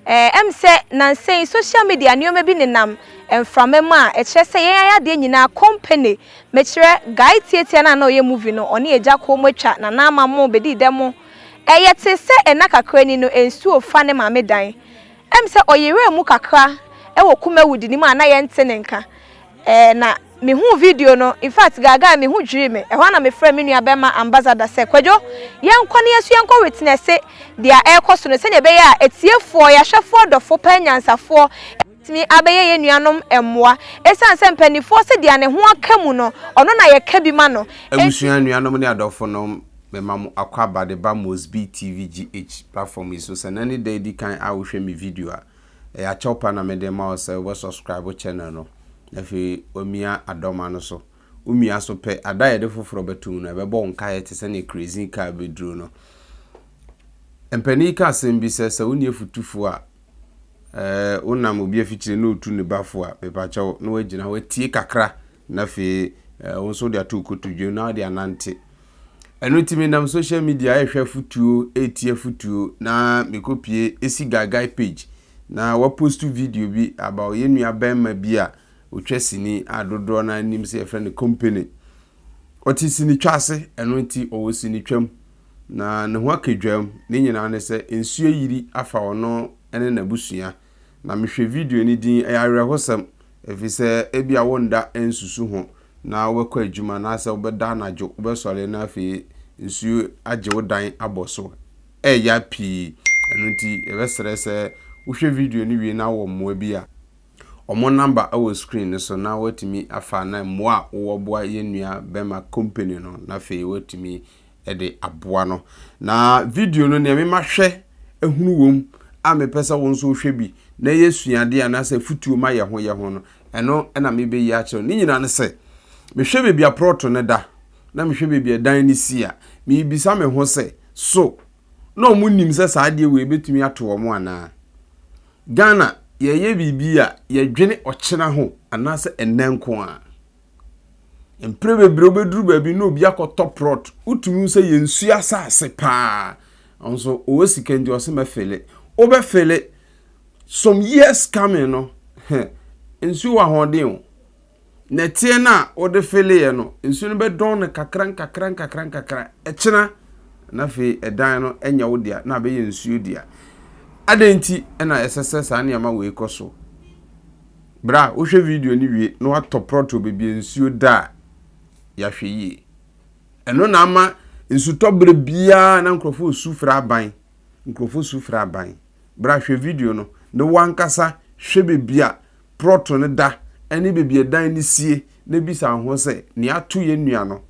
em say nansen social media nneoma bi nenam emframa mu a kire say yen ayade nyina company me kire guy tietia na oye movie no one eja ko motwa na na amamo bedi demo yete se ena kakra ni no ensu ofa ne ma me dan em say oyere mu kakra wo Kumawood ni mu ana ye ntene nka na me hu video no in fact gaga me hu dwiri me ehwa na me frɛ me nua bema ambassador se kwadwo yenkɔ ne yesu yenkɔ witness dia ekoso no se ne be ya etiefo ya hwefo dɔfo panyansafo timi abeye ye nuanom emmoa esan se mpanifo se dia ne ho akamu no ɔno na ye ka bi ma no abusua nuanom ne adɔfo no me mamu akwaba de ba Mosbee TVGH platform iso se na ni day di kan a wo hwɛ me video a ya chopa na me de ma o se wo subscribe channel no efi omia adoma no so umia so pe adaye de foforo betum no ebebo nka ye tese ne crazy car bedru no empani ka sembi se woni efutufu a unam obi afikire no otu ne bafo a bepacho no wagina watie kakra na fe wonso de atu kotudwe na de anante eno timi nam social media ehwe futuo etie futuo na mekopie Esi Guy Guy page na wa post video bi about yenua bema bi a otwasini adodo na anim se friend company otisini twase eno nti owosini twam na ne ho akedwam ne nyina ne se ensuo yiri afa ono ene na busua na mehwe video ni din ayarehosam efise ebia wonda ensusu ho na wakɔ adwuma na ase obeda anajo obesole na afi ensuo agye wodan aboso ya pi eno nti ebesere se wohwe video ni wie na wo mmoa bi a omo number our screen so na watimi afa na moa wo boa yenua bema company no na fe watimi ede aboa no na video no ne me mahwe ehunu wom a me pesa won so hwe bi na yesuade ana se futuo ma ye ho no eno na me be yi a kire ni nyina ne se me hwe be bia proto ne da na me hwe be bia dan ni si a me bisa me ho se so no munim se saade we betumi ato omo ana Ghana ye bibia ye dwene ochena ho anase enenko a emprebe bro beduru ba bi no obi akotop rot utumi se ye nsu asase pa onso o sika ndi o se mafele obefele some years coming no nsu wa hoden na tie na o de fele ye no nsu no be don na kakran echena na fe edan no enya wo dia na be ye nsu dia adenti ena SSS aniama we koso bra wo hwe video ni wie no atop proto bebie nsuo da ya hwe yi eno na ama nsu tobre bia na nkrofo sufra aban bra hwe video no ne wankasa hwe bebia proto ne da eni bebie dan ni sie na bisa ho se ne ato ye nua no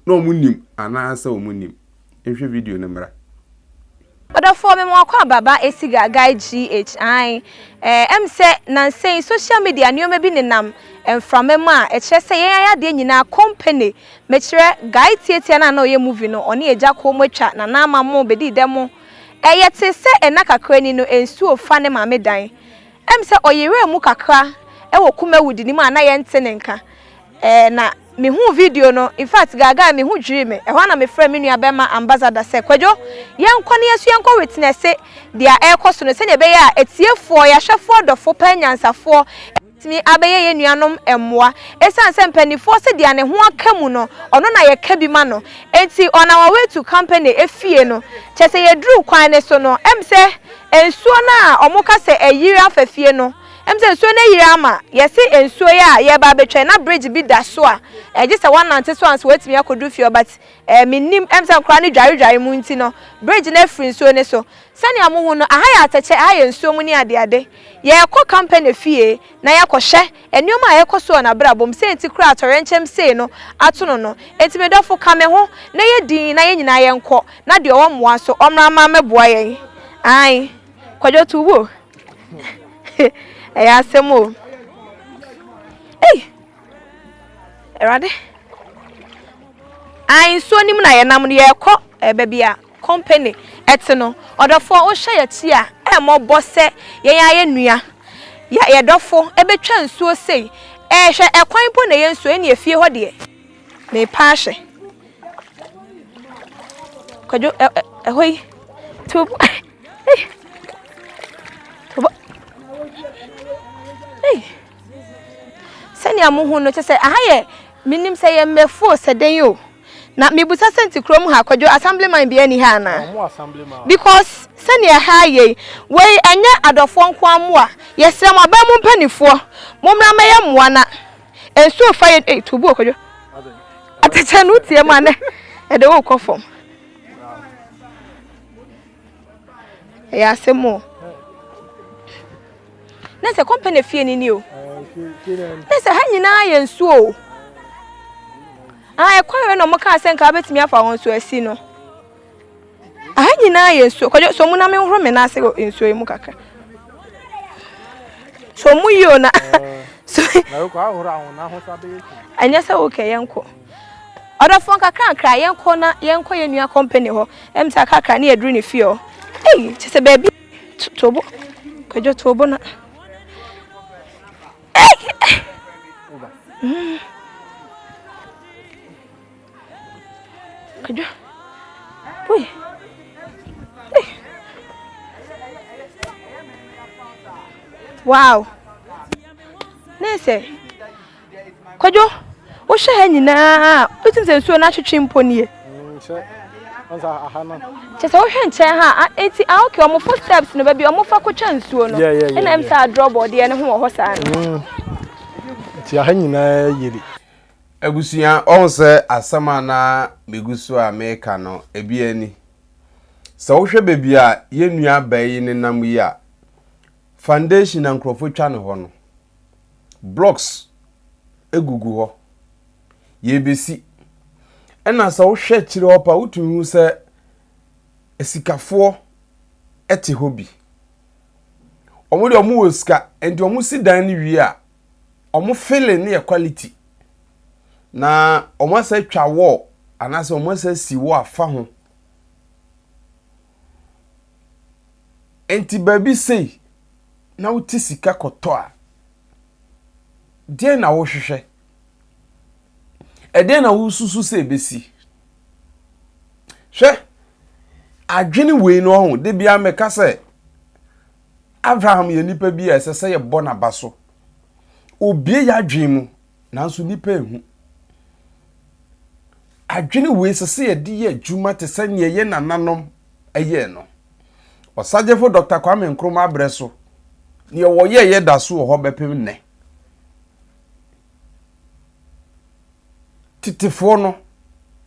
no munim anasa omunim ehwe video ne mra Oda for me mwakwa baba Esi Guy Guy GHI em say nansen social media nneoma bi nenam emframa mu a kire say yen ayade nyina company me kire guy tietia na oye movie no one eja ko motwa na na amamo bedi demo yete se ena kakra ni no ensu ofa ne ma me dan em say oyere mu kakra wo Kumawood ni mu ana ye ntene nka na me hu video no in fact gaga me hu dwiri me ehwa na me frɛ me nua bema ambassador se kwadwo yenkɔ ne yesu yenkɔ witness dia ekoso no se ne be ya etiefo ya hwefo dɔfo panyansafo timi abeye ye nuanom emmoa esan se mpanifo se dia ne ho akamu no ɔno na ye ka bi ma no enti on our way to company efie no kyese ye dru kwan ne so no em se ensuo na ɔmoka se eyiri afafie no emse ensuo na yiri ama yesi ensuo ya ye ba betwe na bridge bi da so a just a one nante so anso wetimi akodu fie but minim emse nkra ne dware mu nti no bridge na free ensuo ne so sani amuhu no aha ya atache aha ensuo mu ni ade ye ekọ company fie na ya kɔhye enioma ye kɔ na brabom se enti kra atorenchem se no ato no enti medofo kame ho na ye din na ye nyina ye nkɔ na de owo moa so omra ma meboa ye ai kwadwo tuwo eya semo erade ai so nim na ye nam ne ye kɔ bebia company etino odofo o hye ye ti a mo bose ye ya ye nua ye dofo ebetwa nsuo sei hwe ekwan po na ye nsuo ene efie ho de me pa hye kwadwo ehoi tu senior mo hu no che say ahaye minim say ye mefo seden yo na mebusa senti krom ha kwadwo assemblyman bia ni ha na because senior ha ye we anya adofo nko amoa yesrem aba mu mpanifo momra meye moa na ensu fa ye tubu okwadwo atacha no tie ma ne e de wo kofom ya semo na se company fie ni o na se ha nyina ye nsu o ekwawe no moka asenka betimi afa won so asi no ha nyina ye nsu kwadwo so mu na me horo me na ase nsu e mu kaka so mu yo na so na ko ahoro ahon na ho sabe anya se okay yenko odofon kaka kra yenko na yenko ye nua company ho emta kaka na edru ne fie o chese baby tobo kwadwo tobo na kwadwo boy wow nese kwadwo wo hwe nyina wetin se nsuo na twetwe mponi onza ahana chese wo hwe nche ha eti okay omo footsteps no baby omo fa ko twa nsuo no ena em sa drop board ye ne ho ho sa no ti aha nyina yiri Abusuya onse asama na megusu America no ebiani so wo hwe bebi a ye nua bayi ne nam yi a foundation na nkrofo twa ne ho no blocks egugu ho ye besi ena so wo hwe kire opa wutumi se esikafo ete hobi omo de omo woska enti omo si dan ni wi a omo feeling ne quality na omo se twa wo anase omo se si wo afa ho enti baby sei na wuti sika koto a de na wo hwehwe ede na wo susu se besi hwe adwene we no ho de bia meka se Abraham ye nipa bi a se ye bona baso obie ya adwen mu nanso nipa ehu adwene we se ye de ye adwuma te se ne ye nananom eye no osagefo Dr. Kwame Nkrumah abreso ne wo ye daso ho bepem ne titifo no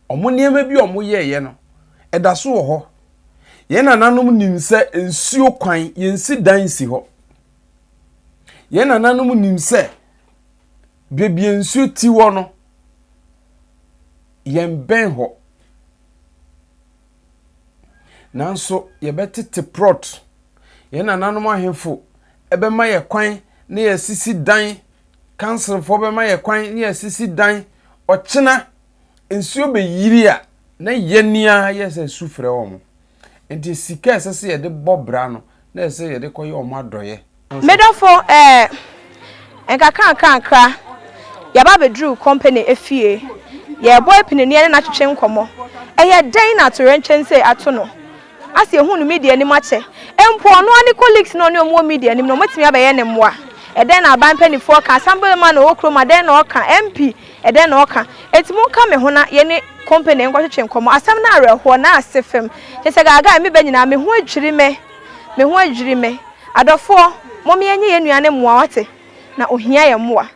omo niema bi omo ye no edaso ho ye nananom nimse ensuo kwan yensi dan si ho ye nananom nimse bebie ensuo ti wo no yen ben ho nanso ye betete prot ye nananom ahemfo ebe ma ye kwan ne ye sisi dan council fo be ma ye kwan ne ye sisi dan ochina ensuo be yiri a na ye nia ye se sufre omo enti sika sese ye de bobra no na ese ye de koye omo adoye medofo enka kan ya ba bedru company efie ye boy pinene na twetwe nkomo eye dan na to renchense ato no ase ehunu media ni mache empo no ani colleagues no ne omo media ni no matimi abaye ne moa eden na ban panifo ka assemblyman no okroma den na oka MP eden na oka etimu ka me ho na ye ne company nkwohwehwe nkomo asam na areho na asefem chese gaga me banyina me ho adwiri me adofo momi enye ye nuane moa wate na ohia ye moa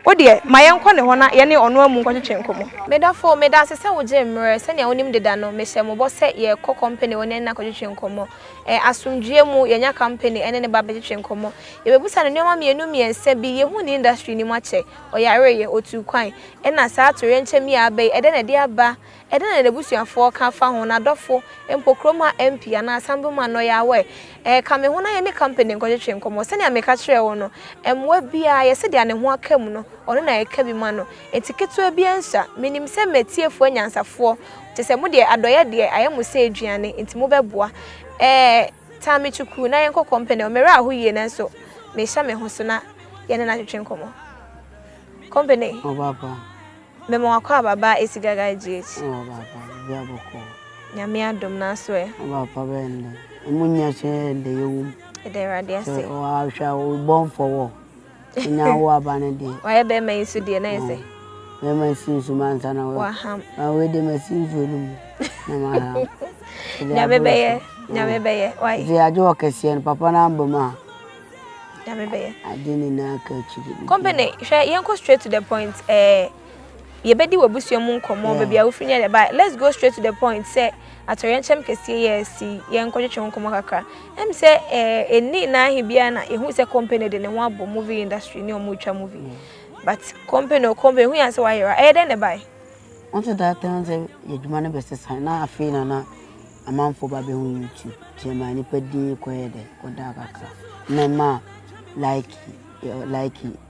odie mayenko ne ho na ye ne ono amu nkwohwehwe nkomo medafo medase se wo je mre se ne onim deda no me hye mo bo se ye ko company woni na kwahwehwe nkomo asumdue mu ye nya company ene ne ba behwehwe nkomo ye bebusa ne nyoma mienu miense bi ye hu ni industry ni mache oyare ye otu kwan ena sa atore nche mi abai ede na de aba ede na debusuafo ka fa ho na dofo empokroma MP ana assemblyman no ya we ka me ho na ye ne company kwahwehwe nkomo se ne ameka kire wo no emwa bia ye se de ane ho akam no ono na eka bi ma no etiketo abiansa minim se metiefo anyansafo te se mu de adoye de ayemu se aduane ntimo beboa tami chuku na yenko company o mere ahuye na so me hya me ho so na ye na twetwe nkomo company o baba me mo akwa baba Esi Guy Guy o baba bia boko nyame adom na so o baba bende munya che de yum e de rade ase o ahwa o bon for nya wo aba ne de Why be me so de na ese me ma sinsu man sana wa ham we de ma sinsu no na ma ha nya be ye why ze ajo kese papa na mboma nya be ye adini na ka chiri company share yen go straight to the point ye bedi wabusu mu nkomo baby a wo free the buy let's go straight to the point say atorenchem kese ye yen ko twetwe nkomo kakra em say eni na ahibia na ehu say company de ne ho abo movie industry ne omo twa movie but company hu yan say why den the buy onto that time say yeduma ne best sign na afi na amanfo ba be hu YouTube tie ma ni pedi ko ye de ko da kakra na ma like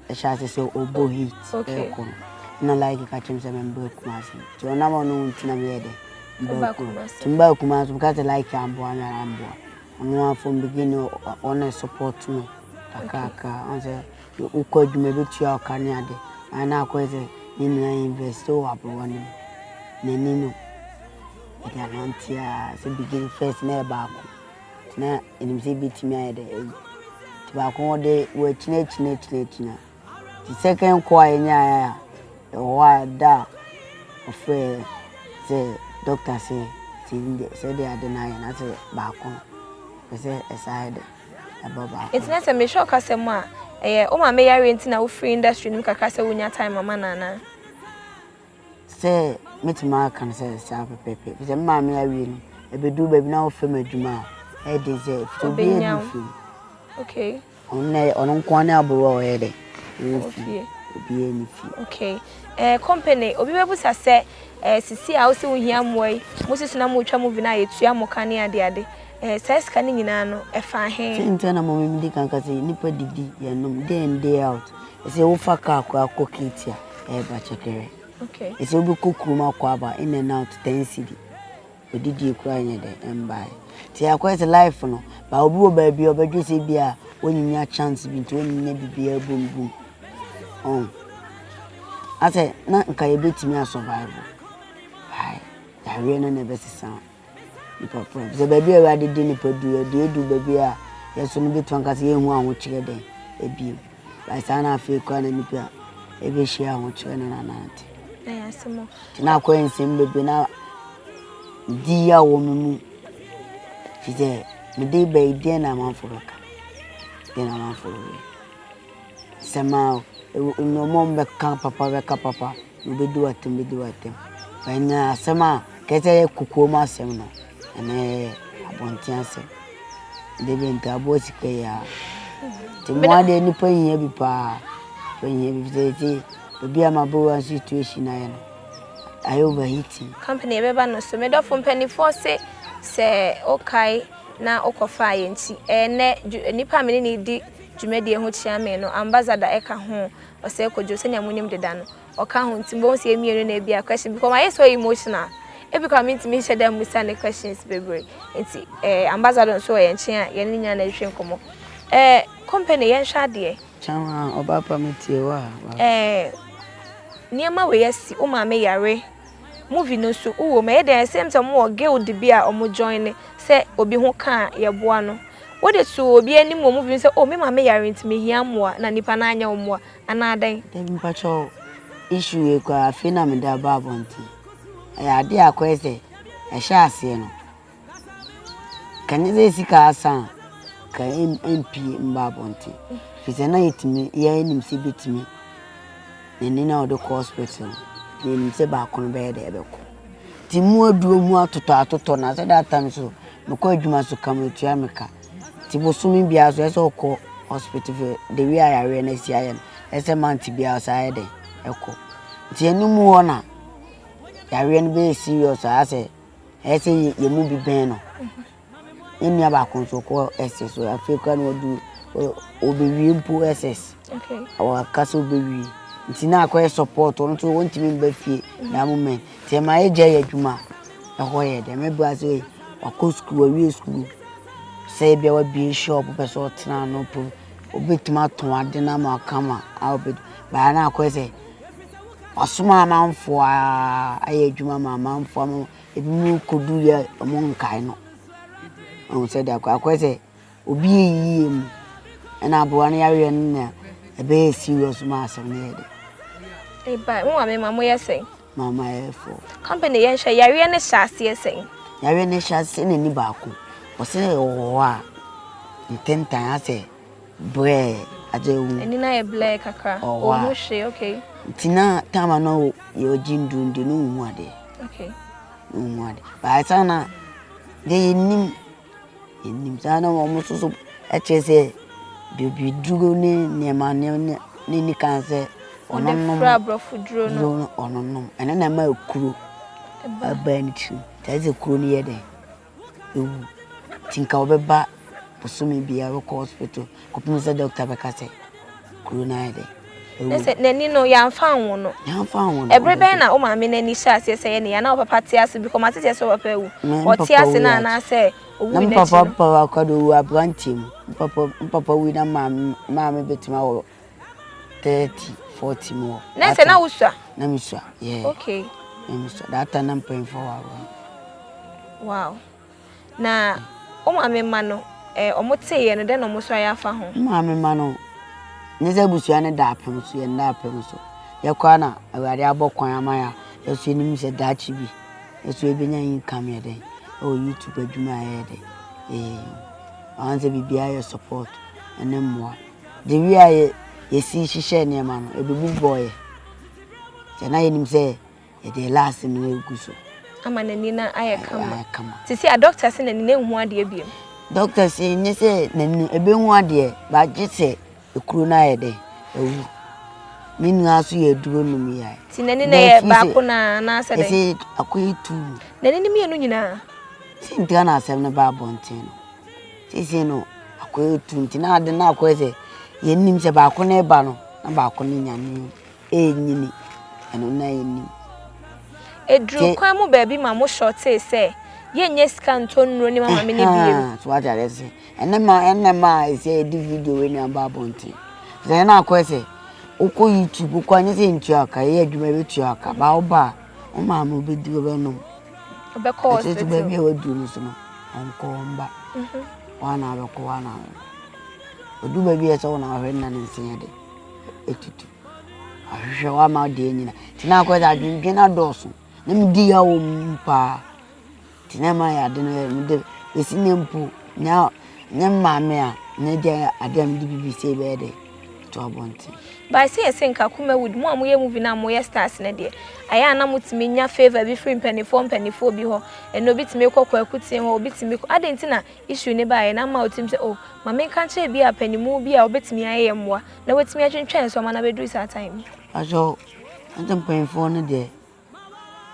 e sha say obo hit na like ka chim se member kumasi so na mo no ntina me ye de timba kumasi because like ambo ono from beginning on support me kaka on say ukọ dwuma betua okane ade ana akwese ni na invest o abro ni no e anantia se begin first na ba ko na enim se bitimi ayede ti ba ko de we chine the second choir nya wa da ofe say doctor say they are denying na say ba ko say aside ababa it's not a me shock asem a o ma me yare ntina wo free industry nim kakra say wonya time mama nana say metima kan say sa pepe say ma me yare ni e be do baby na wo fam adwuma e dey say to be free okay on kwane aburo o ye dey okay company obi bebusa say sisi a wo se wo hia moy mo sisi na mo twa movie na yetua mo kan ade say ska ni nyina no e fa he tinta na mo mi kan ka say nipa didi ye nom day and day out e say wo fa ka akokiti e ba chekere okay e say obi kokuma kwa aba in and out 10 cedi odidi kura nya de embai ti akwa say life no ba obi wo ba bi obadwe say bia wonyinya chance bi to wonyinya bibia bombum I say na nka ye betimi a survive hai ya we no ne besisa ni papa ze baby e wa de ni padu e du baby a yeso no betu anka se ye hu anwo kire den e bi ba sa na afi kwa na nipa e be hia anwo kire na nanante na asemo na kwa nsem baby na di ya wo mu fize me dey be dey na manfo beka dey na manfo sema no mom beka papa no be do atem banya sema kete kukuo ma sem no ene abonti asem de be nta bo sike ya ti mo ade ni panhia bi pa panhia bi zeti be ama bo an situation na ya no I overheating company be ba no so me do fo mpani for say okay na okofa yenti ne nipa me ni di dwumadi ho chia me no ambassador eka ho o say kojo se nya munim deda no oka ho ntimbo se emienu na bia question because I so emotional e because me ntimi share them with any questions bebre enti ambassador so ye nche a ye nya na hwe nkomo company ye hwa de chawa oba pa metie wa niema we yesi o ma me yare movie no so wo me dey same time wo guild bia o mo join say obi ho ka ye boa no what is so obi anim wo movie say o me ma me yare ntimi hia moa na nipa na anya wo moa anadan dem mpacho issue e kwa afina me da ba bonti ade akwese e sha ase no kanye sika asa ka MP mba bonti fize na yetimi ye nim se betimi neni na odo hospital ni se ba kono be de ebeko ti mu aduo mu atoto na se that time so me ko adwuma so kametua meka ti bosumi bia so ese okọ hospital de wi ayare na si aye ese manti bia so aye de eko ti enimu ho na yare no be serious ase ese ye mu bi ben no eni aba konso ko ese so afeka no du obewi mpo ss okay awa kaso obewi ntina akwa support on to wontimi mba fie na moment ti ma eje ya dwuma ahoye de me bua so akọ school awie school say bia wa bi shop person tena no po obetima ton ade na ma kama awbe ba na akwese asuma manfo aye dwuma ma manfo ebi mu kodu ya mo nkai no on say da akwese obi yie mu na abo na yare na a be serious mass on the e ba mo ame mama yesay mama for company yen hwe yare ne hyase yesay yare ne hyase ne ni baako o se o a intentan ase bre aje wu eni na ye black kakra o mo hwe okay tina tama no yo jindunde no hu ade okay hu ade ba sana de nim sana mo so echese bibi drugo ne ma ne kanse ononom fra brofu duro no ononom ene na ma ekuro aba ni chi taze ekuro ni yede ewu tinka obeba posumi bia ro hospital kopum se doctor bekase kuro na yede nese nani no ya mfa anwo no ebrebe na o ma me nani hyase se ye ne ya na o papa ti ase bi ko matete se o papa ewu o ti ase na se owu ni papa akado abrantim papa wi na ma betima wo 30 40 more nese na usua na misua yeah okay na misua that time I'm praying for wow na o ma me ma no o mote ye no de no mo so ya fa ho ma me ma no nese busua ne da apem so ye na apem so ye kwa na awari abokwan amaya yesu ni mi se dachi bi yesu ebenya yin kam ye den o YouTube adwuma ye den anze bibia ye support ene mo de wi aye yesi hihye ne ma no ebebu boy je na ye nim se ye de last no eguso ama nani na aye kama tisi a doctor se nani na hu ade abiem doctor se nye se nani ebe hu ade ba je se ekuru na ye de ewu minu aso ye duro num ya ti nani na ye ba ko na ase de se akoyitu nani ni mienu nyina sintia na asem ne ba bonten sisi no akoyitu ntina ade na akoyese ye nim se ba ko na ba no na ba ko ni nyane enyini eno na enim edru kwa mu ba bi ma mo short say ye nye scan to nro ni mama me ne biem so what are say enema ise di video we ni aba bonten ze na akoyese uko YouTube kwa nyese ntu aka ye adwuma betu aka ba oba o ma ma obedi obeno obeko so be bi odu no so no onko mba wana abeko wana odu ba bi eso na ahwe na nsen de etutu ahwe wa ma de nyina tina akoyese adwendwe na doso na mdi ya o mpa tina ma ya de no mde esi nempu nya maame a ne de adam di BBC be de to abonti by say senka Kumawood mo amoye movie na moye stars na de aya na mutimi nya favor bi free penifo bi ho eno bitimi kokwa akutin ho bitimi adenti na issue ne ba na ma otim se oh ma me kan che bi apanimu bi a obetimi aye mwa na wetimi atwentwen so ma na bedu sa time aso antem penifo ne de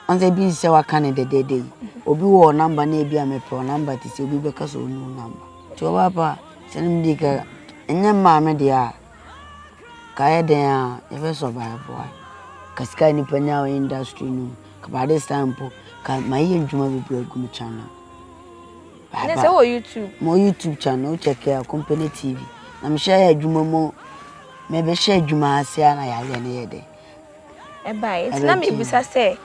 anze bi se waka ne de obi wo number na bi amepe number ti se obi be kaso onu number to papa senim dika enya ma me de a kaya den a efe survive boy kasika ni panya industry no ka ba this time po ka maye ndwuma bebu agum channel na se wo YouTube channel check ya company TV na me share adwuma mo me be share adwuma asia na ya ne ye de bai na me bisa se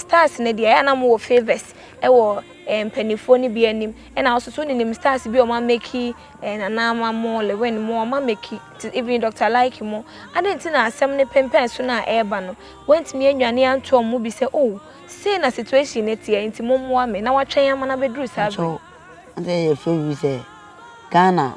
stars ne dia ya na mo favors wo penifo ni bi anim na also ni nim stars bi o ma make na ma mo le when mo ma make even doctor like mo adenti na asem ne pempen so na eba no wantimi anwane anto mo bi se oh say na situation ne tie enti mo mo ame na watwen ama na bedru sa so ante ye favor se Ghana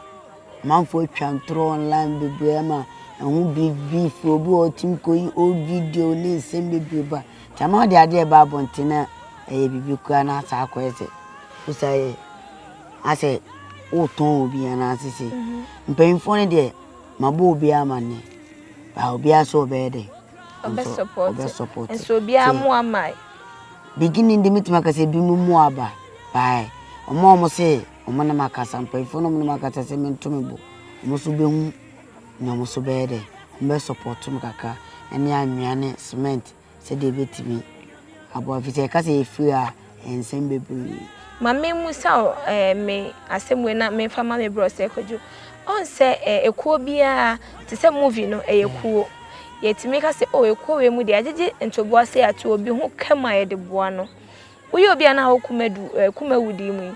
manfo twantro online bebre ma ehun big obi o tim koyi o video ni sem bebre ba chama de ade ba bontina bibi kwa na sa akwese usaye ase uton obi na asese mpemfo ne de mabo obi amane ba obi aso be de obe support and so obi amu amai beginning de mitima kase bi mu aba bai omo se omo na makasa mpemfo no makasa se mentomebo omo so be hu na omo so be de omo support mu kaka ene anwane cement se de betimi abo afise kase efi a ensem bebu mama mu sa me asemwe na me fama me bro se kojo on se ekuo bia te se movie no ekuo yetimi kase o ekuo we mu de agege ntobo ase ato obi hu kama ye de boa no uyo bia na Kumawood mu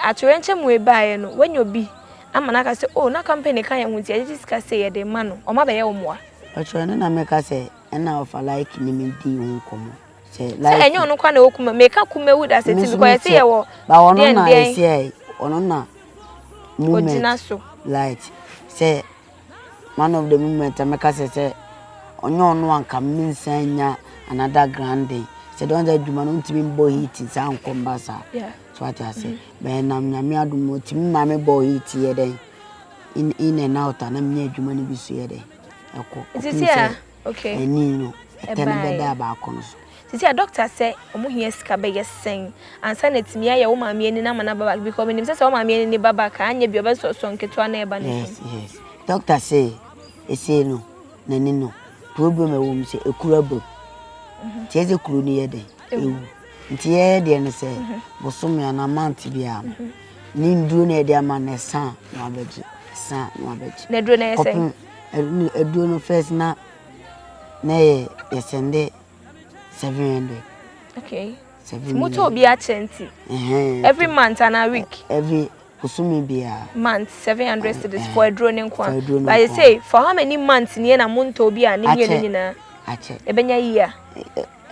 atorenche mu ebae no wanyo bi amana ka say oh na company kan ya hunti e just ka say ye de ma no o ma be ye o moa ocho na me ka say na of like ni me di hu komo say like say enyo no kwa na okuma me ka Kumawood aseti because say ye wo ba ono na say ono na movement so light say man of the movement me ka say onyo no anka minsanya another grand day say don't that duma no ntimi mbo hit sa nkombasa yeah so what I say be na nyame adum ntimi ma me bo hit ye den in and out na me adwuma no bi so ye den eko okay eni no etene be da ba akono so sisi a doctor say omo hia sika be yesen ansa na timi aye wo maame ani na mana baba because me say wo maame ani ni baba ka anya bi obeso so nketo na eba ne yes doctor say ese no nani no problem e wo mi say ekura bo tieze kuru ni ye den ewu nti ye de ne say bosom ya na mount bia ni nduru na ye de ama na san na abeji san na abeji na duro na ye say eduro no first na ye sende 700 okay 700 moto obi a chenti every month and a week every kusumi bia month 700 cedis for a drone nkwa but you say for how many months ni na monto obi a ni nye nyina ache ebenya yia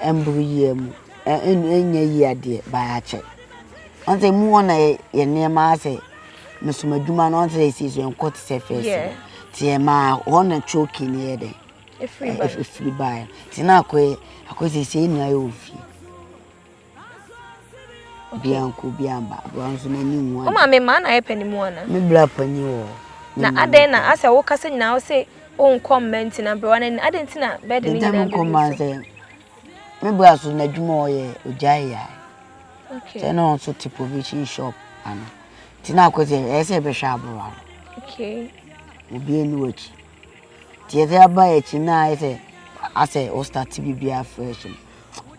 embru yiem enya yia de ba ache onse mu wona ye nema ase mesumaduma no onse esi so enkot se face tie ma wona choki ni ye de free buy tina akwese se ni ayo ofi bianco biamba bronzo na ni nwa o ma me ma na epeni mu ana me bla pani wo na ade na ase wo kase nyina wo se o comment na bro na ade ntina bed ni nyina comment me bla so na dwuma oye ojaya okay say no so tipo vision shop ana tina akwese ese be hwa abro okay obi eni wachi tie aba echi na ase o start bibia fresh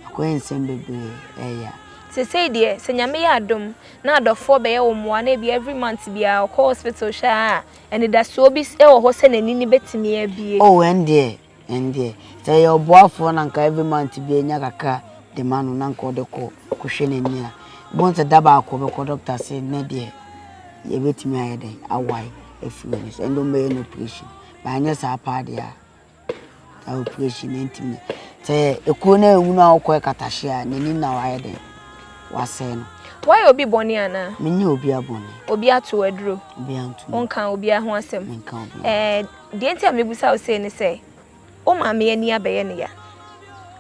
akwensen bebe eya say de se nyame ya adom na adofo be ye wo moa na bi every month bia o call hospital sha and da so bi e wo ho se na nini betimi abie oh ende say your boyfriend na nka every month bi enya kaka de manu na nka de ko hwe na ni a bon se daba akọ be ko doctor say na de ye betimi ayede awai efuani so endo me no operation ba anya sa pa de a operation intimi say ekuo na ewu na akọ katahye a nani na wayede waseno why obi boni ana menye obi aboni obi ato aduro obi antu onka obi aho asem menka obi de enti amebusa o say ne say o ma me ani abeye ne ya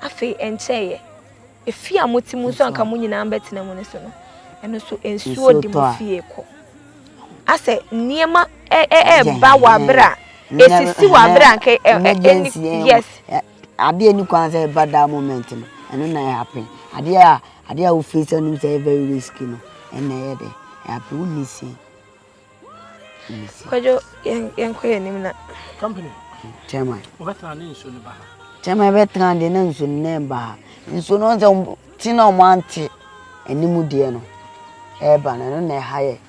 afi encheye efi amotimu so anka mu nyina ambetena mu ne so no eno so ensuo di mu fie ko ase niema ba wa bra esisi wa bra nke yes ade ani kwan say bad moment no eno na happen ade a wo face anu say very risky no ena ye de happen unisi kwajo yenkoye nim na company tema obetana ne nso ne ba tema betana de na nso ne ba nso no say tina o mante animu de no eba na no na haye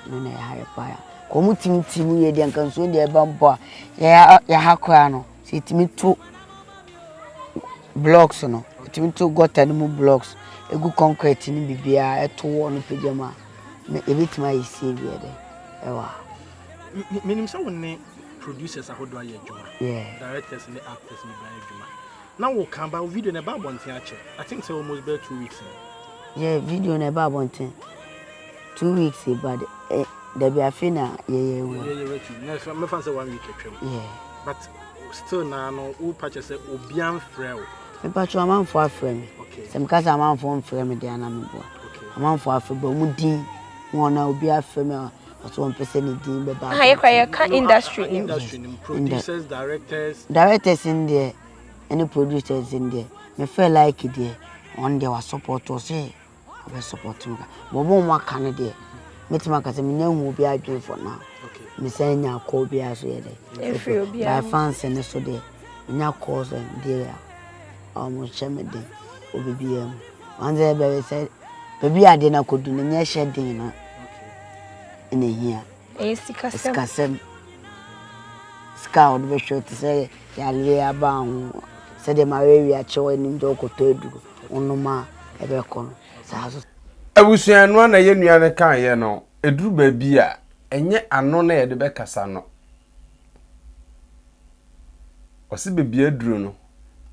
no na haye pa ya ko mutimtimu ye de nkan so de eba mpo ya hakwa no si timi to blocks no timi to got animu blocks egu concrete ni bibia eto wo no pejama me ebitima yesi bi de ewa minim say won producers ahodo aye adwuma directors and actors ni brand adwuma na wo kan ba video na ba bonten ache I think say almost be 2 weeks video na ba bonten 2 weeks but there be afina yeah no me fan say 1 week atwam but still na no wo purchase obian frɛ wo me patcho amanfo afrɛ me sem ka sa amanfo mfrɛ me de ana me bo amanfo afrɛ bo mu din wona obi afrɛ me so one person ni din be ba ha ye kwa ye ka industry producers directors in there any producers in there me feel like there on there was support us we support me bo mo kan there metima ka se me nyahu obi adwen for now me say nya call bi aso ye there my fans and so there nya calls there almost chemede obi bi am one day be say baby ade na kodu ne nya shedding na ina here Esi kasem scout be sure to say ya le aba hu say de ma we achewo ni ndo koto edu onoma ebe ko no sa so abusuanu na ye nuane kan ye no eduru ba bi a enye ano na ye de be kasa no osi bebia duro no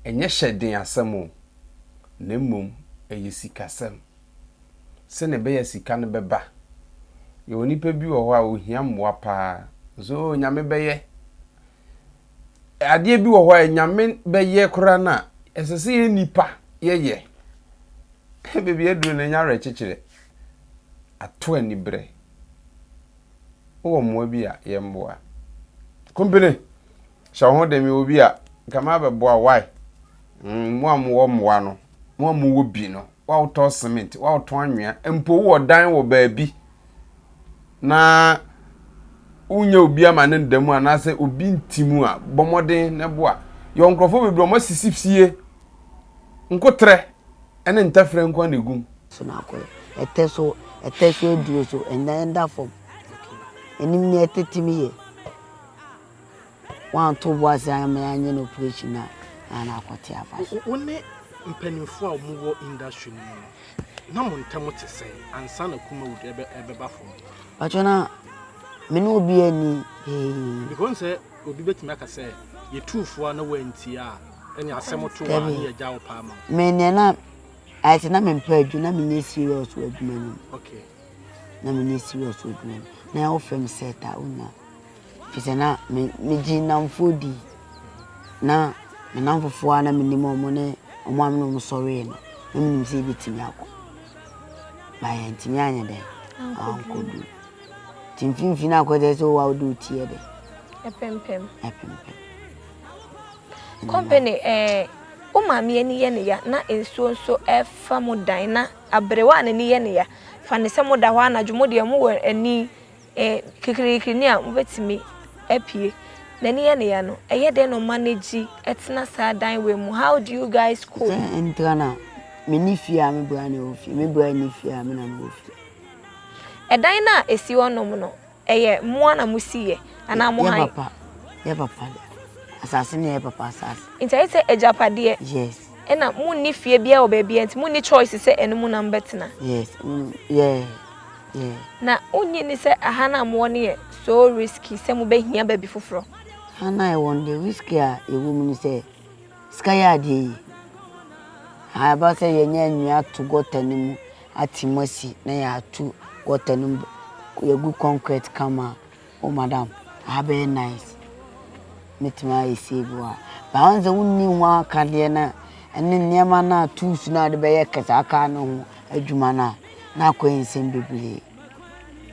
enye hyeden asemo na mmom eye sikasem se ne be ya sika ne beba ye onipa bi wo ho a ohia mmoa pa so nyame beye ade bi wo ho a nyame beye kora na esese ye nipa ye bebia duro na nya rechechire ato ani bre wo mmoa bi a ye mboa kumpene sha ho de mi obi a kama be boa why mo amwo mmoa no mo amwo bi no wa uto cement wa uto anwea empo wo dan wo baabi na unya obi ama ne ndamu anase obi ntimu a bomoden ne boa yo nkrofo bebre mo sisipsie nkotre ene ntafre nkwa negum so na ko eteso eduro so enda form enim ne etetimi ye wan to boas anya no operation na akote afa woni mpanimfo a mu wo industry no na mo ntamo te sei ansa na Kumawood ebeba fo achona meni obi ani because say obi betimi aka say ye tuufo na wanti a ene asem to wa na ye jawo pa ma meni na ati na mempa adu na meni serious adwuma ni okay na meni serious adwuma na ofem seta una fisena me jinam fodi na menamfofo na menimo mo ne omo amno mo sori no menim se bitimi akọ ba ya ntimi anya de ankodu timfimfina akwede so wa odu tie de epempem company o maami eni ye ne ya na ensuo nso efa mo dan na abrewa na ni ye ne ya fa ne se mo da ho anadwo de mo ani kikirikiri ni a mo betimi apie na ni ye ne ya no eye de no manage etna sa dan we mu. How do you guys cope? Entrana menifia me bra ne ofi me bra ni fia me na me ofi edan na esi wonom no eye mo na musiye ana mo han ya papa asase ne ya papa asase inta ite ejapade yes ena mo ni fie bia obabi enti mo ni choice se ene mo na mbetena yes yeah na onye ni se ahana mo ne so risky se mo behia baby foforo hana I want the risky a ewu mu ni se sky ade ha ba se ye nya nwa to gotanim atimasi na ya to gotanim ye gu concrete kama oh madam ha be nice metima Esi Guy ba onze wonni ho akade na ene niema na tools na de be ye kasa aka no ho adwuma na akwansem bebre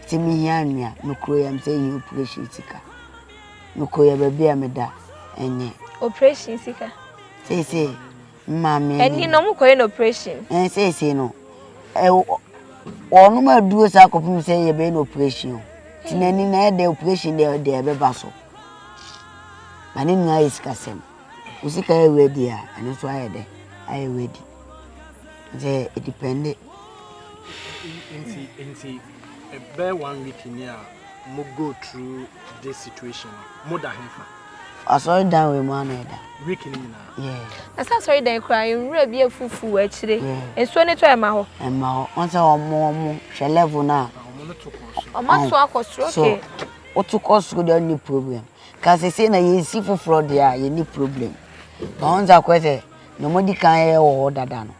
timi hia nwa mekro yam se yi operation sika mekro ya ba bia meda enye operation sika say mama eni no mo koye no operation say no onu ma duo sa kopum se ye be no operation tinani na ye de operation de be baso mani nwa iskasem usika ye ready a ene so aye de aye ready say it depend inti be 1 week in here mo go through this situation mo da henfa aso down we man eda week in na yeah asa sorry dan cry nra bi afufu a chire enso ne to ema ho on say omo hwe level na o ma so akosro okay otu course go dey any problem cause say na ye si foforo dey a ye ni problem ba on za kwese no modi kan ye wo dada no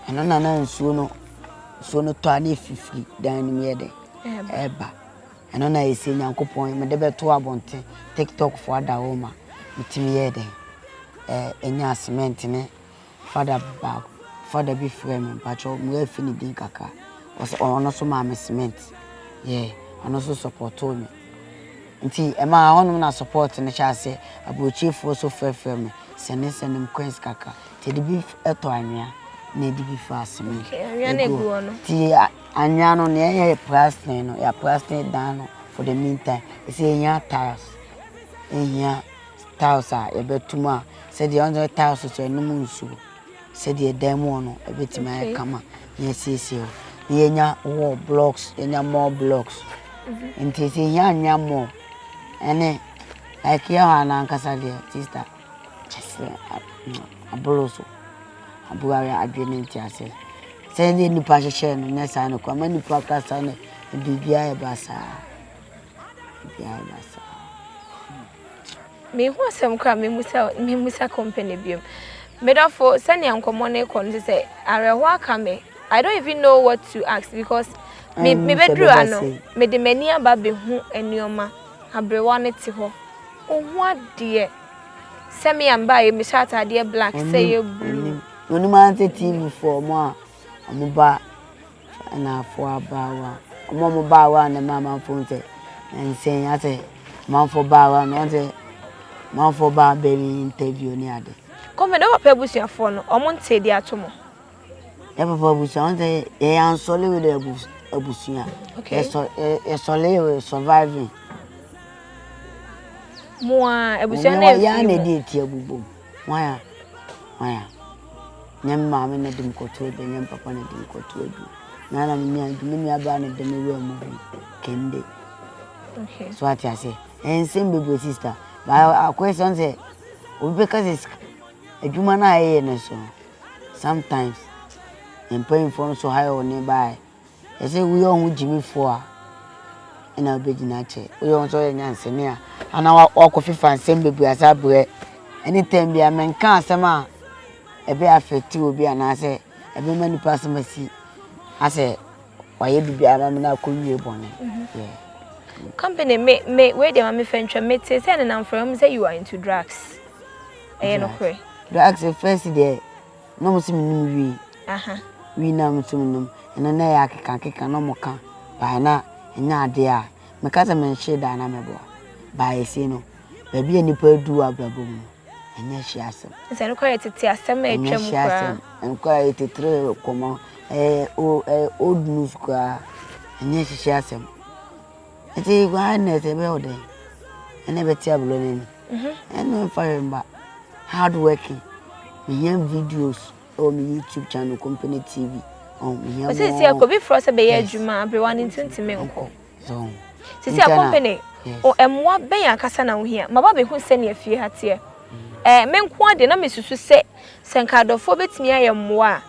eno na nsuo no to ani fifi dan ni me dey eba eno na Esi Nyankopon me de beto abonte TikTok for ada homa mitimi ye dey enya cement ne father bag father bi frame pacho mo afini din kaka ono so ma me cement yeah ono so support me nti ema hono na support ne cha se abochifo so frame senem coins kaka te de bi eto anwea na de bi fa cement anwea na egu ono ti anwea no ne ye plastic no ya plastic down for the meantime say nya tiles enya tiles a ye betuma say the 100 tiles so enum nsu say the demo no e betima kama na sisi o nya wall blocks nya more blocks nti say nya more ene like ya na nkasa de sister aboloso abuwa adwene nti ase say the nipa hye no na sa no kwa mani pa kasa no bibia e basa Yeah, that's me who some cry me musa company biom. Me therefore send your common kon say arewa kame. I don't even know what to ask because me bedru ano me de mani aba be hu enioma abrewa ne ti ho. Ohu ade se me amba ye me shirt ade black say ye blue. No man TV for mo amuba na for abawa. Omo bawa na mama phone say and say I say man for bawa no say man for ba baby interview ni ade. Come do papa busuafo no omo nte di atomo. E papa busuafo say e ansole with the abusua. Okay. E sole surviving. Moa abusua na ya na di eti abubo. Why? Nyam mama na dim koto ebe nyam papa na dim koto ebe. Na mi aba na dem we mu kende. Okay. So what I say? And same baby sister. But a question say, because it's a human eye na so. Sometimes and paying for so high or nearby. I say we all Jimmy for and I'll be nature. We also answer near. And our coffee fan same baby as I bread. Anytime be a man can't sama a be affect to be an answer. A be many person may see. I say, why you be a man could be born. Yeah. Company me where the mommy friend me say and I'm from say you are into drugs. Eh no kwe. Drugs first day. No musi we. Aha. We na musi and na ya keka no moka. Ba na nya ade a. Me ka say me hye da na me bo. Ba esi no. Ba bi anipa du abrabo mu. Enya hye asem. Say no kwe tete asem e twam kwa. Enko tete komo old news kwa. Enya hye asem. Eti gwa na se be ode. Ene beti ablo ni. Eno fire mba. Hard working. We have videos on my YouTube channel, Company TV. We have. Say ko bi fro se be ya adwuma abrewa ni ntintime nko. So. Say company o emwa ben akasa na wo hia. Maba be hu se ne afie hate. Me nko ade na mesusu se senkadofo betimi ayemwa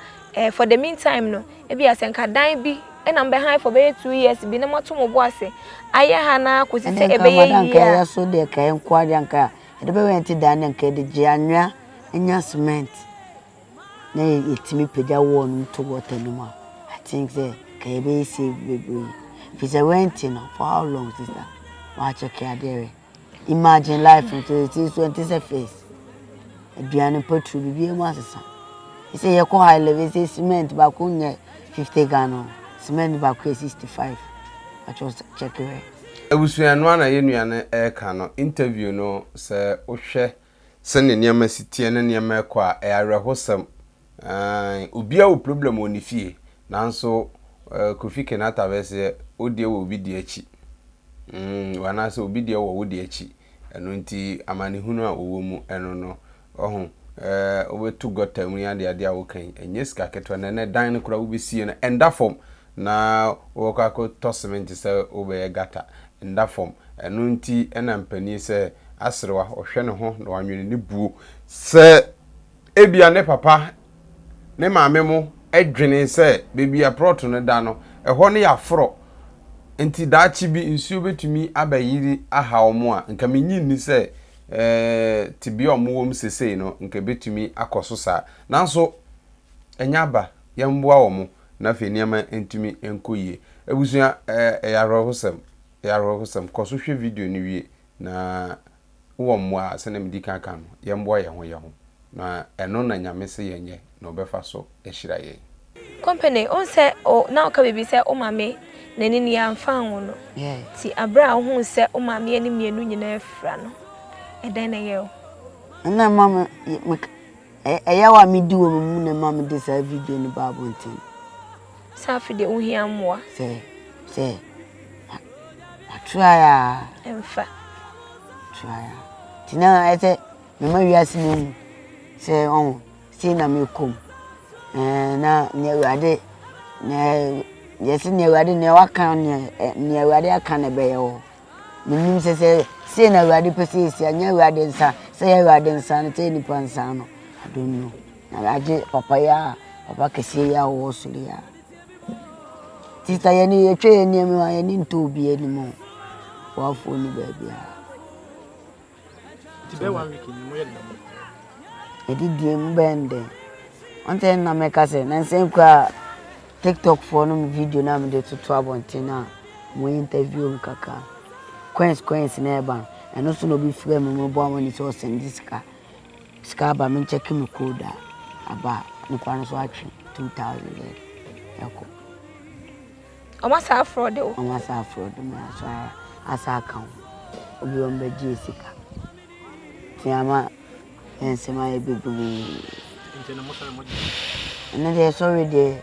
for the meantime no e bia senkadan bi na mbe han for be 2 years bi na moto mo bo ase aye ha na akosi se ebe ye ya so de kai nko ade anka e de be wenti dan nka de ji anwa enya cement na etimi pega won to water no ma. I think say kai be save baby if it's a wenti no for how long sister watch a care. Imagine life into it is 20 face aduane patru bibi mu asesa. He say yeko high level say cement ba ko nye 50 Ghana, cement ba ko 65. I just check it. Ebusuanu ana ye nuane e ka no interview no se ohwe se ne niam sitie ne niam ekọ a arehosam obi a wo problem oni fie nanso Kofi Kenata verse odie wo bi di achi wana se obi die wo wo di achi eno nti amanehunu a owo mu eno no ohun obetu gota mu ya de a wo kan enye sika ketwa ne dan ne kura wo besie na enda form na wo ka ko tosement se obe gata enda form eno nti ena mpani se asrewa ohwe ne ho na wanwene ne buo se ebia ne papa ne maame mu edwene se bebi aproto ne da no eho ne ya fro enti daachi bi nsuo betumi abayiri aha omo a nka menyi ni se tibi omo wom sesei no nka betumi akoso sa nanso enyaba yemboa omo na fe niam entumi enkoyie ebusua yarahosam koso hwe video ni wie na wo mo a se na medika kan yemboa ye ho na eno na nyame se yenye na obefa so ehira ye company on say o na o ka bibi say o mame nani ni amfa ho no ti abra ho say o mame ani mienu nyina afra no edan na ye o na mama eyawa mi di wo mu na mama de sa video ni ba bontin sa fi de o hia moa say atria emfa tria tina ete mama wiase ni say on see na me kom na nyewade na yesi nyewade ne waka nyewade aka na be yo minim se na wade pese si nyewade nsa se nyewade nsa no te ni pansa no I don't know na aje papa kesi ya wo suri ya tita ye ni etwe ni mi wa ye ni nto bi ani mo wa phone baby Today 1 week in moye na mo. Edidie mbende. Onte na meka se na nsen kwa TikTok for no video na me de to abontina mo interview mkaka. Queens na eba. Eno so no bi frame mo bo amani so send sika. Sika ba me check me code aba ni kwa no so atwe 2000 yako. Omasa fraud o. Omasa fraud me so asa account. Obi on be sika. Tiama ensema e bebu. Intena mo sare mo. And they sorry de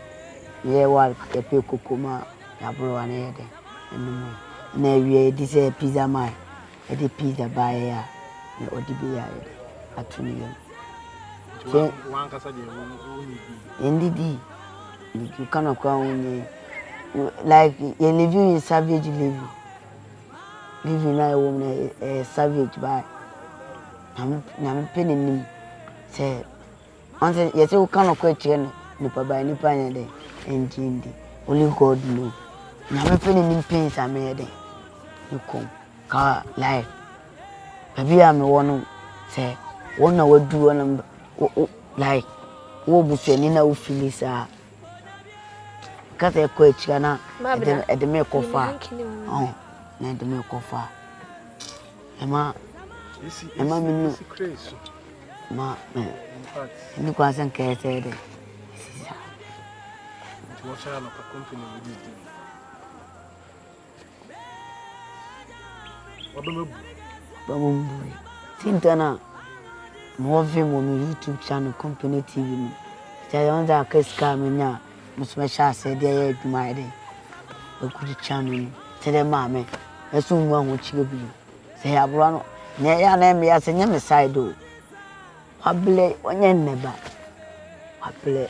ye work e pe kokoma ya bro ana ye de. Enu na wie di se pizza man. E de pizza ba ya. Na odi bi ya ye. Atuni ye. Wan kasa de woni bi. Ndidi. You cannot go on like you living in savage living. Living like a woman a savage by. I'm penning him. Say, answer, yes, you cannot question Nipa by Nipa and Jindi. Only God know. I'm penning him pains I made. You come, car life. Maybe I'm the one say, one hour do one like, what was your Nina Phyllis? Kata ya kwa chana edeme kofa oh na edeme kofa ema minu ma ni kwa san kete de sisa tuwasha na pa company with Wabambu sintana mo YouTube channel company TV ni tayanza keska menya Mosbee said they had my day. A good channel. Tell them, mammy, as soon one would chill be. Say, I've run. Nay, I name me as a name side door. Hobble, one end never. Hobble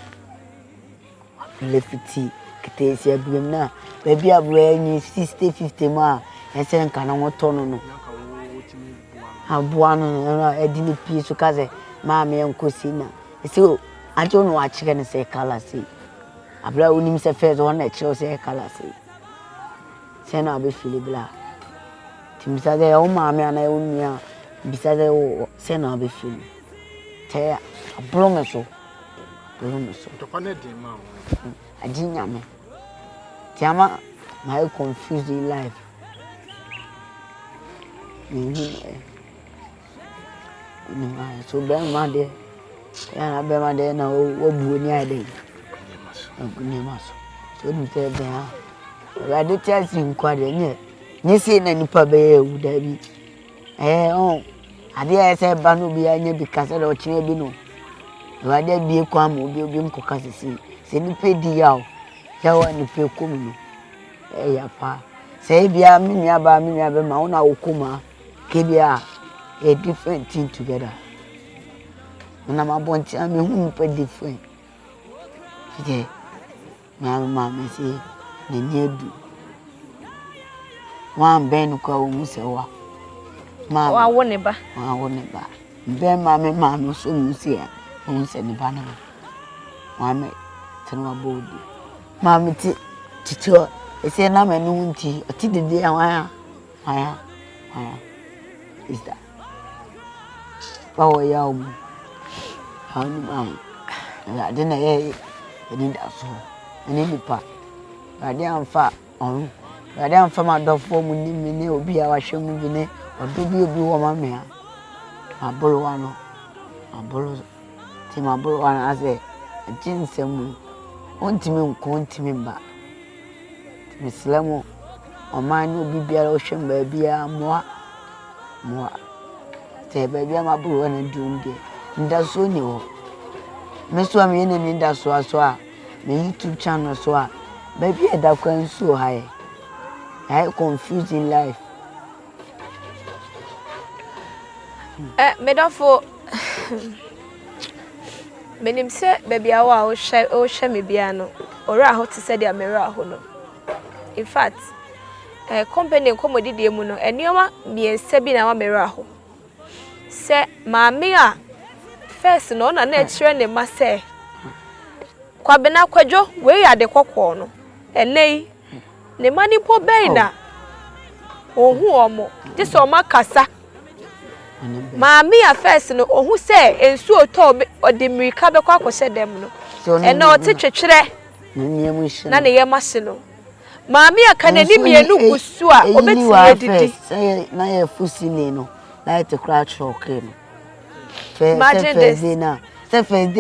50. Katasia Brimna. Baby, I've wearing 60, 50 miles. And send Canamo Tono. I've won a dinner piece of Kaze, Mammy and Cosina. So I don't know what you can say, color see. Abla unim se first one na chiro se kala se. Se na be feel bla. Tim sa de o ma me ana e onua. Bi sa de o se na be feel. Te ablo me so. To pa na de ma. Ajinya me. Tiama my confused in life. So be ma de. Ya na be ma de na o bu ni ade. So you tell them, I did tell you quite a year. You see any pabbe would be. Oh, I dare say Banu be any because I don't know. I dare be a quam will be being cocassy. Send you pay the yaw. Yaw and you pay come. Eh, pa. Say, be a minia by minia by Mauna Okuma. Kibia a different thing together. When I'm a bunch, I mean, who pay different. Today. Mama say na nyedu wan ben kwa umusewa mama wa wone ba ben mama no so musia unse ni bana mama tanwa bodi mama ti tito ese na menu nti oti dede aya is that power ya um how ni mama la de na ye ni da so ani nipa ade amfa on ade amfa ma dofo mu ni mini obi a wahwe mu bi ne odo bi obi wo ma me a abolo wano abolo ti ma abolo wana ase ajinsemu ontimi nko ontimi mba mislemo o ma ni obi biara o hwe mba bia moa te ba bia ma abolo wana dunde ndaso ni wo meso am yene ni ndaso aso a my YouTube channel so baby e da kwan so high confusing life medafo menim se baby awa o hwe me bia no ora ho te se dia mera ho no in fact company komodidie mu no enioma miense bi na wa mera ho se maame a first no na na kire ne ma se kwa bena kwadwo we ya de kokko no enei ne mani po beina ohu omo just o makasa maami a first no ohu say ensu oto odimrika be kwa akose dem no na o te twetwere na ne yema hye no maami aka na ni mienu gusu a obetimi edidi na ye fusini no na te kra choke no fe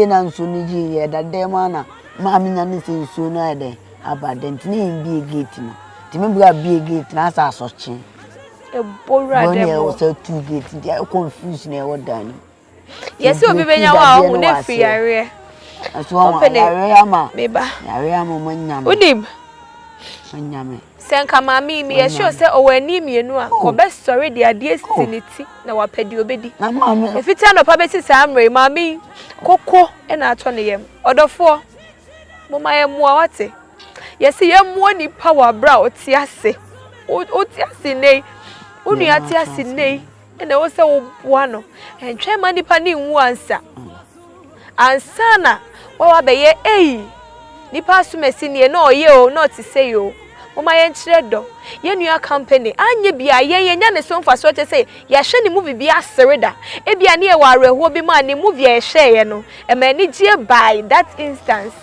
na nsu ni ji ye da dem na maami na ne nsu na ede abadent ni bi gate no timi bua bi gate na sa asoche bora dem o so two gate dia confuse na e wodan yes obi benya wa hu ne free are so yare ama meba yare ama manyam unim manyam senka mami mi ye sure say owani mienu a ko be story de ade siniti na wapedi obedi na mami efiti anopa be sisa amre mami koko e na ato ne yem odofo mo maye mo awate yes ye mo ni power bra oti ase nei unu ati ase nei na wo se wo boa no entwe ma nipa ni nwu ansa ansana wa be ye nipa asumesi ne na oye o not say o mama ye nchire do ye nua company anye bia ye nya ne so mfa so che say ye hwe ni movie bia sereda e bia ne e wa reho bi ma ne movie ye hwe ye no e ma ni gie by that instance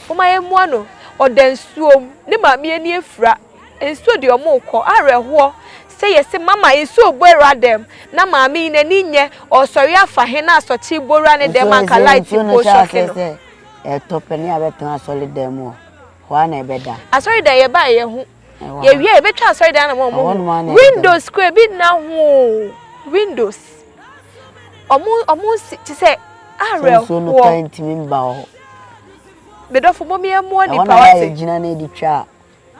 mama ye mo no odansuom ne ma me ani efura ensuo de omo ko areho say yes mama ensuo boera dem na ma me na ni nye osori afa he na asochi bora ne dem aka light po shock topeni abetan asoli dem o wa na ebeda asori da ye ba ye hu ye wie e betwa asori da na mo windows square bi na hu windows omo ti say areho so no point mi ba o bedofo mo me mo ni pa wate gina na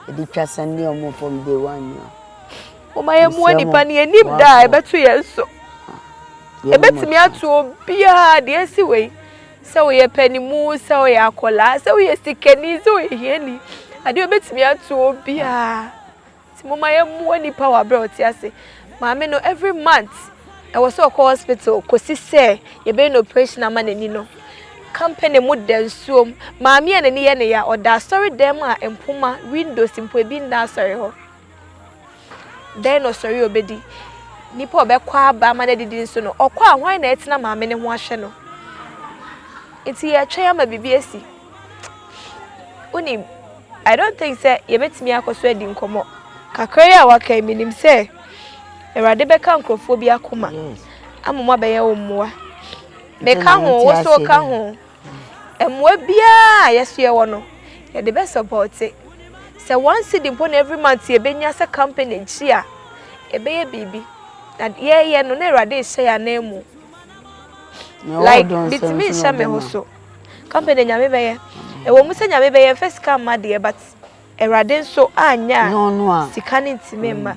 editwa sande omo from day one o maye mo ni pa ni enim da e beto ye so e betimi atu obia de esi we so ye panimu so ye akola so ye sikeni so ye hieni ade obetimi atu obia ti mo maye mo ni pa wa bra oti ase maame no every month I was so call hospital kosi se ye be no operation amanani no company mu densuom maami ene ne ye ne ya oda sorry dem a empuma windows impo bi nda sorry ho den no sorry obedi nipa obekwa aba ma na didi nso no okwa ahwan na etina maami ne ho ahwe no enti ye twa ya ma bibi esi uni I don't think say ye betimi akoso adi nkomo kakra ya waka minim say erade beka nkrofo bi akoma amoma be ye ommoa meka ho wo so ka ho emwa bia yeso ye wo no ye the best support it say once the pon every month ye benya sa company chia e be ye bibi na ye no na erade hye ya na emu like bitimi hye me ho so company nyame be ye e wo mu se nyame be ye first come ma de but erade so anya sika ne ntime ma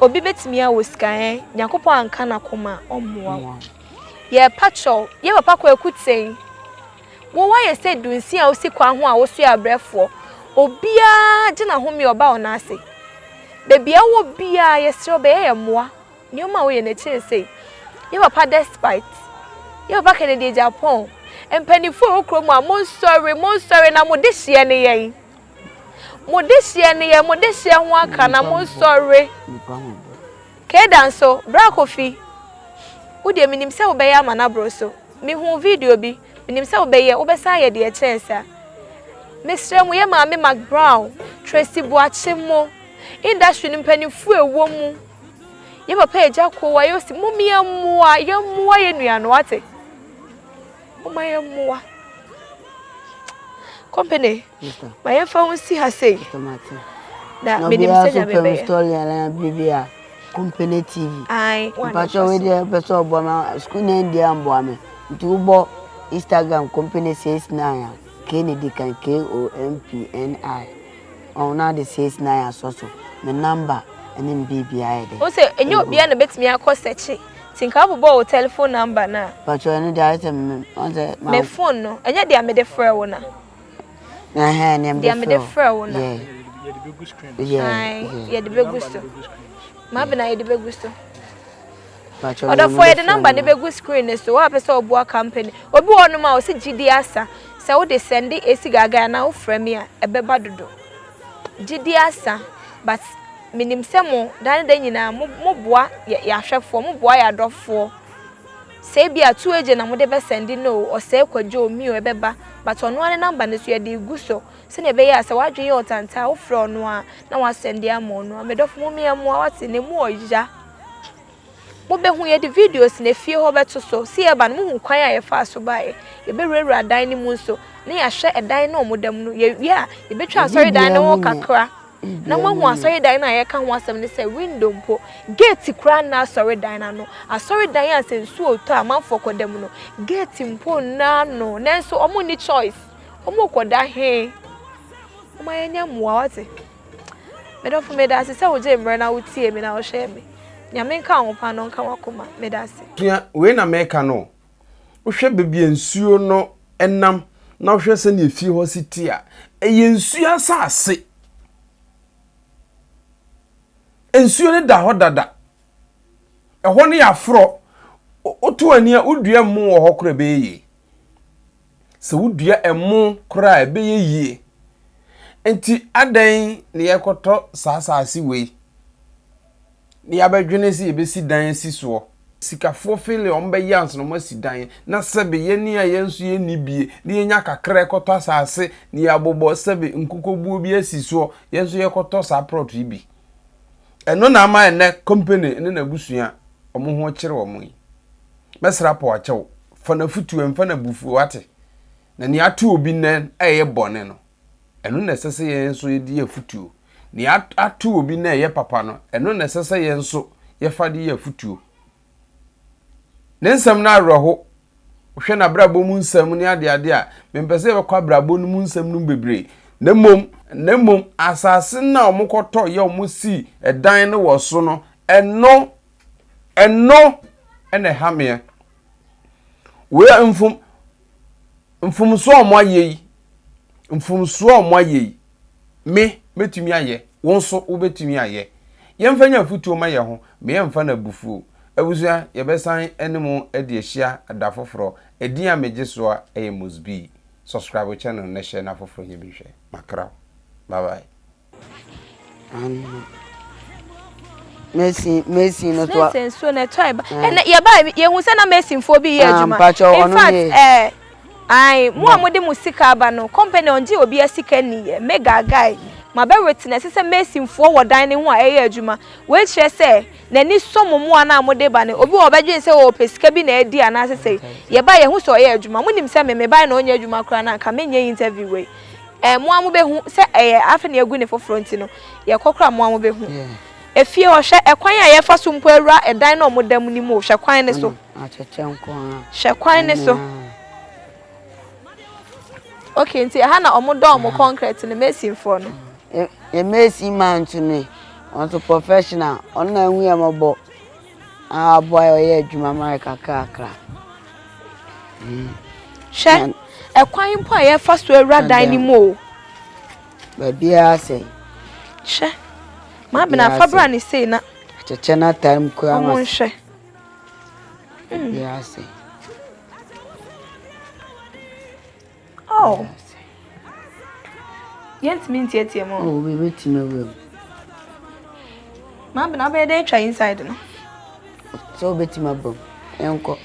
obi betimi a wo sika nyakopo anka na koma ommoa ye pacho ye papa kwa ekuten wo wa ye say dunsi a osi kwa ho a wo so ya brefo obia je na ho me oba ona ase bebia wo bia ye sro be ye moa nyoma wo ye na chi say ye papa despite ye papa Kennedy Japan empanifu okromo a mon sorry na mo de hye ne yen mo de hye ho aka na mon sorry ke danso bra kofi Udi minim se obeye amana bro so mi hu video bi minim se obeye obesa ye de chensa Mr. mu ye maame Mac Brown Tracy Boachemo industry nimpanifu ewo mu ye papa eja ko wa yo si mu mi amua ye nua no ate o ma ye mua company ma ye fa unsi ha sei na minim se ja bebe story ala bibia company TV ai pacho we dey person obo ma school na ndia ambo ame nti ubo Instagram company 69 Kennedy kan KOMPNI ona the 69 asoso me number ene BBI de o se enyo bia na betimi akosechi tinka bobo o telephone number na pacho ene dey item on the me phone no enye dia me de frɛ wo na ne dia me de frɛ wo na ye the big screen ye de begusto ma be na ye de begusto pacho oda for ye the number ne begu screen so wa pese obo company obi wonu ma o se gidi asa se wo de send Esi Guy Guy na wo frɛ me a ebeba dodo gidi asa but minim se mo dan da nyina mo boa ya hwefo mo boa ya dofo se bia tu eje na mo de be send no o se kwajo mi o ebeba but ono ane number ne so ya de guso se ne be ya se wadwen ye otanta wo fro no a na wa send ya mo no me dofo mo mi amo wate ne mu oja mo be hu ye de videos ne fie ho beto so se ye ba no hu kwan a ye fa so ba ye be rewura dan ni mu so ne ya hwe edan na omodam no ye ye betwa sorry dan no kakra na mahu asori dan na ye ka ho asem ne say window mpo gate kra na asori dan na no asori dan ya sensu oto amanfo kodam no gate mpo na no nenso omo ni choice omo koda he omo yenya muwa wate medofo medase se wo je mre na wutie me na wo hye me nyame nka ho pa no nka wakoma medase tua we na meka no wo hwe bebia nsuo no enam na wo hwe se na efie ho siti a eyensuo asase ensuo ne da ho dada eho ne yafro oto ani a udua mu wo hokora be yi se udua emu kora be yi enti adan ne yekoto saasase we ne yabadwene si ebesi dan si so sikafo fele ombe yans no masi dan na sebe yeni a yensu yeni bie ne yenya kakra ekoto asase ne yabobo sebe nkukobuo bi asi so yensu yekoto sa prot bi eno na ama ene company ene na busua omo ho kire omo yi mesra po achew fa na futu emfa na bufu wate na ni atu obi nen eye bone no eno na sese yenso yedi ya futu ni atu obi na eye papa no eno na sese yenso ye fade ya futu nensam na roho hwe na brabo mu nsam ni ade a mempese be kwa brabo no mu nsam no bebre na mom asase na omokoto ye omosi edan no wo so no eno ene hamie we mfum so omoaye mfum so omoaye me metumi aye wonso wo betumi aye yemfanya futuo ma ye ho me yemfa na bufuo abusua yebesan enemu ede ehia adafoforo edin a mejeso a eye Mosbee subscribe channel na share na foforo nyebihwe makra bye bye Messi no to Messi so na toy ba ye ba ye hu se na Messi mfo bi ye adwuma in fact ai mo amode musika aba no company onje obi asika ni mega guy ma be witness se Messi mfo wo dan ne ho a eye adwuma we kire se na ni somomo ana amode ba ne obi wo bedwen se wo pesika bi na edi ana se ye ba ye hu so eye adwuma munim se me ba na onye adwuma kra na ka menye interview we mo amu be hu se afa na egu ne for front no ye kokra mo amu be hu efie ho hwe ekwan a ye fa so mpo awura edan na omodam ni mu hwe kwan ne so achechenko hwe kwan ne so okay nti ha na omodo omo concrete ne Messi mfo no Messi man to me on to professional on na hu amabo boy ye adwuma America kakra hwe ekwan mpo a ye fa so awura dan ni mu ba bia say hwe ma bena fabra ni say na chechena time ko ama hwe bia say oh yent min tietie mo oh we wait me we ma bena be dey try inside no so beti mabom enko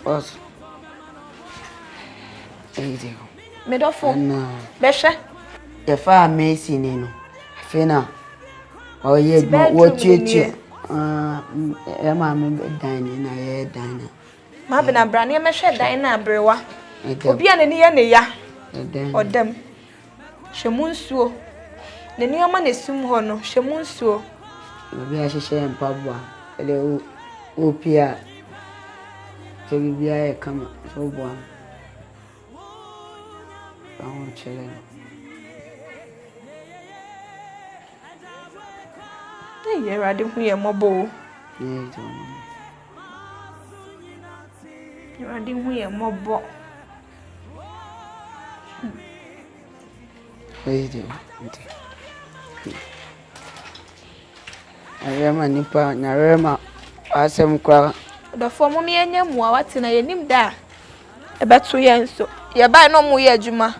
os easy me do fo be hwe the fa Messi ni no fina o ye wo tietie e ma me dan ni na ye dan na ma bena brane me hwe dan na abrewa obi a ne ye ne ya odem hwemunsuo ne nioma na sum ho no hwemunsuo obi a hyehyɛ mpabwa ele opia te bibia e kama so boa awu chele ye rade hu ye mobo ye rade hu ye mobo Oide nti arema nipa na rema asem kwa do fo mo me enya muwa wate na yenim da ebeto ye nso ye ba no mo ye adwuma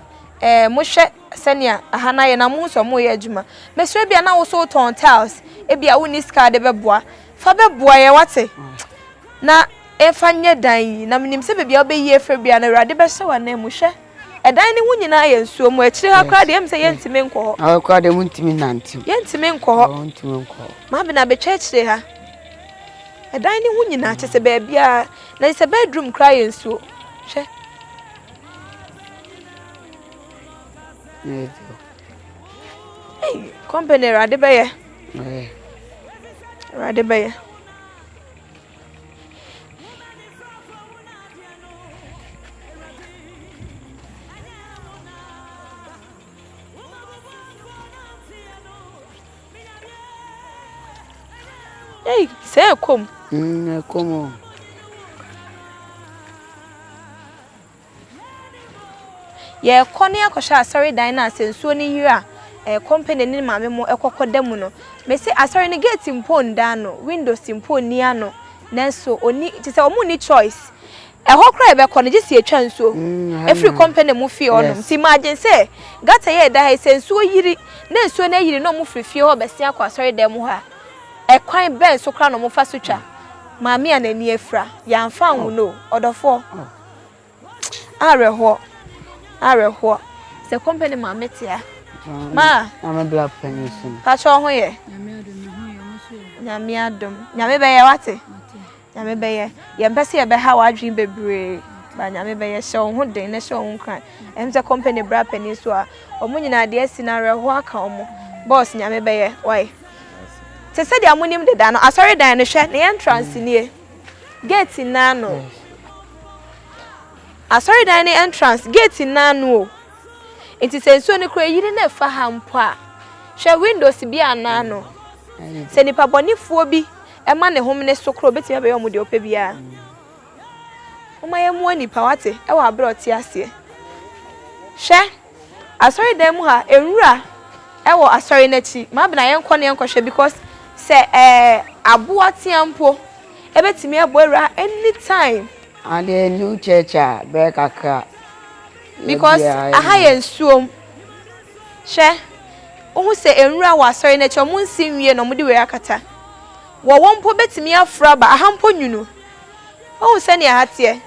mo hwe senia aha na ye na mo so mo ye adwuma mesre bia na wo so ton tiles ebia wo ni ska de beboa fa beboa ye wate na efa nye dan na menim se bebia obeyi efre bia na urade be hye wana mu hwe edan ni wunyina ye nsuo mu akire ha kra de em se yentime nkọ ho akra de muntimi nantim yentime nkọ ho muntimi nkọ ma be na be chire ha edan ni wunyina chese ba bia na se bedroom kra ye nsuo hwe hey company urade be ye urade be ye hey say kom kom ye kone akosha asori dan na asensuo ni yira company ni maame mo ekokoda mu no me say asori ni gate mpo nda no windows mpo ni ano nanso oni ti say omu ni choice ehokra ebe kone gisi etwa nsuo every company mu fie onum ti imagine say gata ye da asensuo yiri na nsuo na yiri no mu frifie ho bese akwa asori dan mu ha ekwan ben so kra no mu fa so twa maame anani afra ya mfa hu no odofo areho se company maame tia ma I'm black pension pa cho ho ye nyame adom nyame be ye wate nyame be ye mpese ye be ha wadwin bebre ba nyame be ye hye ho den na hye ho kran em se company bra penny so a omunyina de asi na areho aka omo boss nyame be ye why te se dia munim de da no asori dan no hwe na entrance nie gate na no asori dan ni entrance gate na no enti senso ni kro yiri na fa ha mpo a hwe windows bi ana no se ni pabonifuo bi e ma ne hom ne so kro beti be yo mu de opa bia o ma ye mu nipa wate e wa abro ti ase hwe asori dan mu ha enwura e wo asori na chi ma bna ye nkọ ne nkọ hwe because se abo atiampo e betimi ebo ewura anytime and the new church be kakra because aha ye nsuom hwe ohu se enwura wa asori na chi omu nsi nwie no mu de we akata wo wompo betimi afra ba aha mpo nwunu ohu se ne ahate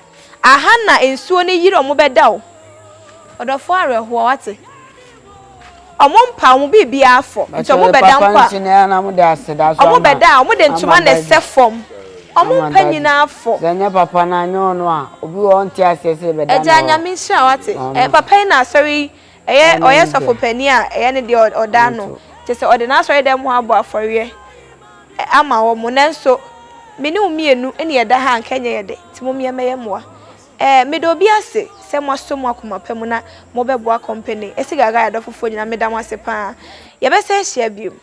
aha na ensuo ne yiri omu beda wo odofo areho wate omompa omu bibia afọ nti omu beda mpa omu beda omu de ntuma na sefom omu panyina afọ zenya papa na anyo no a obi wo nti asese beda eja nyame hia wate papa na asori oye sofo pani a ne de oda no te se ode na asori dem ho abo afọre ama wo mo nanso meni umienu ene yeda ha ankanya yede ti mo miemeye moa me do bi ase se mo so mo akoma pemu na mo beboa company Esi Guy Guy adofofo nyina medam ase pa ye be se hia biom